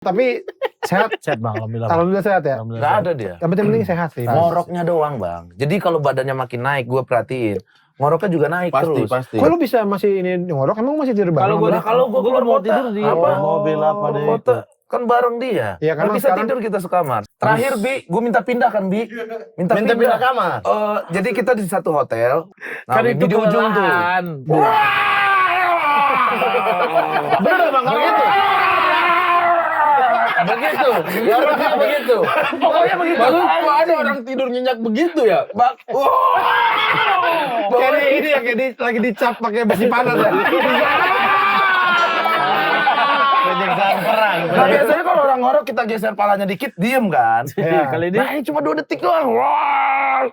Tapi sehat. Sehat Bang, alhamdulillah. Alhamdulillah sehat ya. Nggak ada dia. Yang penting sehat sih. Ngoroknya doang Bang. Jadi kalau badannya makin naik, gue perhatiin. Ngoroknya juga naik terus. Pasti. Kok lu bisa masih ini ngorok? Emang masih tidur bareng? Kalau gue keluar mau kota, tidur di mobil apa deh. kota, kan bareng dia. Iya, kan Nggak bisa sekarang- tidur kita sekamar. Terakhir Bi, gue minta pindah kan Bi. Minta pindah kamar. Jadi kita di satu hotel. Kan Bi, itu di ujung tuh. kelelahan. Bener Bang, kalau gitu. Begitu. Harusnya begitu. Pokoknya begitu. Kok ada orang tidur nyenyak begitu ya? Kayak ini ya, kayak lagi dicap pakai besi panas ya. Penyeksaan perang. Nah biasanya kalau orang ngorok kita geser palanya dikit, diem kan? Kali ini Nah ini cuma 2 detik doang. Wah.